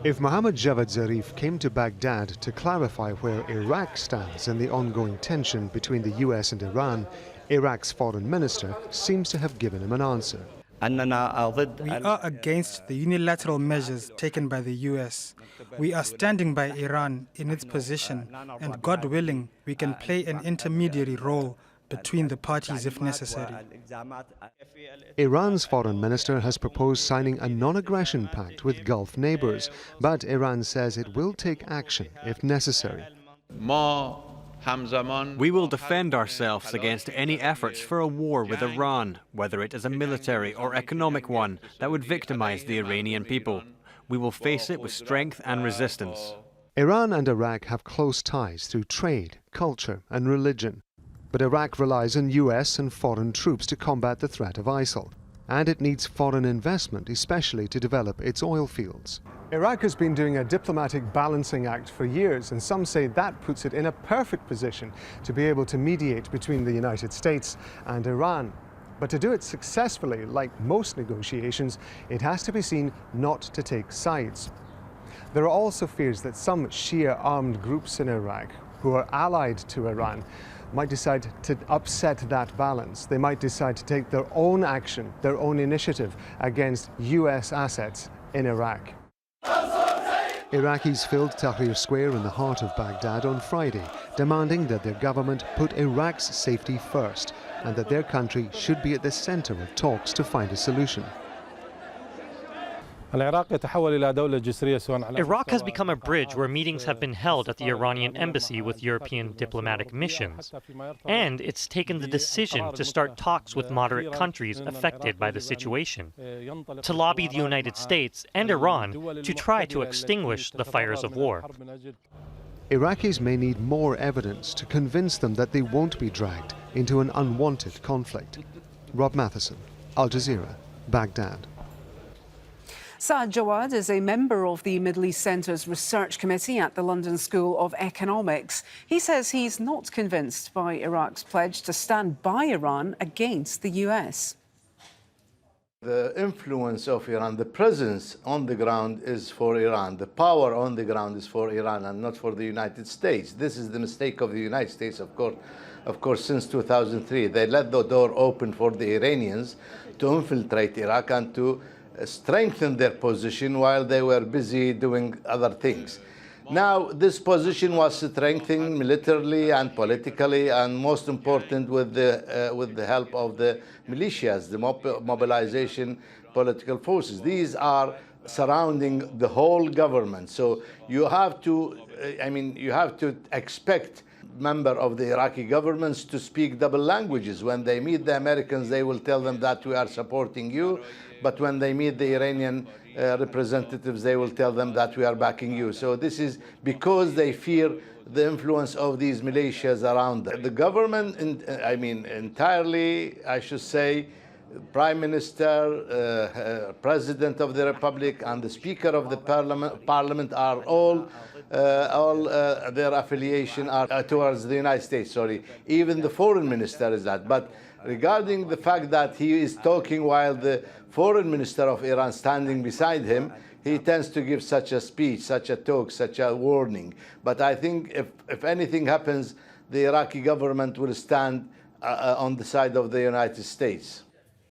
If Mohammad ZARIF came to Baghdad to clarify where Iraq stands in the ongoing tension between the US and Iran, Iraq's foreign minister seems to have given him an answer. We are against the unilateral measures taken by the US. We are standing by Iran in its position, and God willing, we can play an intermediary role between the parties if necessary. Iran's foreign minister has proposed signing a non-aggression pact with Gulf neighbors, but Iran says it will take action if necessary. We will defend ourselves against any efforts for a war with Iran, whether it is a military or economic one that would victimize the Iranian people. We will face it with strength and resistance. Iran and Iraq have close ties through trade, culture and religion. But Iraq relies on US and foreign troops to combat the threat of ISIL, and it needs foreign investment, especially to develop its oil fields. Iraq has been doing a diplomatic balancing act for years, and some say that puts it in a perfect position to be able to mediate between the United States and Iran. But to do it successfully, like most negotiations, it has to be seen not to take sides. There are also fears that some Shia armed groups in Iraq, who are allied to Iran, might decide to upset that balance. They might decide to take their own action, their own initiative against US assets in Iraq. Iraqis filled Tahrir Square in the heart of Baghdad on Friday, demanding that their government put Iraq's safety first and that their country should be at the center of talks to find a solution. Iraq has become a bridge where meetings have been held at the Iranian embassy with European diplomatic missions. And it's taken the decision to start talks with moderate countries affected by the situation, to lobby the United States and Iran to try to extinguish the fires of war. Iraqis may need more evidence to convince them that they won't be dragged into an unwanted conflict. Rob Matheson, Al Jazeera, Baghdad. Saad Jawad is a member of the Middle East Centre's research committee at the London School of Economics. He says he's not convinced by Iraq's pledge to stand by Iran against the US. The influence of Iran, the presence on the ground is for Iran. The power on the ground is for Iran and not for the United States. This is the mistake of the United States, of course, since 2003. They let the door open for the Iranians to infiltrate Iraq and to strengthen their position while they were busy doing other things. Now, this position was strengthened militarily and politically, and most important with the help of the militias, the mobilization political forces. These are surrounding the whole government. So you have to, you have to expect members of the Iraqi governments to speak double languages. When they meet the Americans, they will tell them that we are supporting you. But when they meet the Iranian representatives, they will tell them that we are backing you. So this is because they fear the influence of these militias around them. The government, entirely, I should say, Prime Minister, President of the Republic, and the Speaker of the Parliament are all their affiliation are towards the United States. Sorry, even the Foreign Minister is that. But regarding the fact that he is talking while the Foreign Minister of Iran standing beside him, he tends to give such a speech, such a talk, such a warning. But I think if anything happens, the Iraqi government will stand on the side of the United States.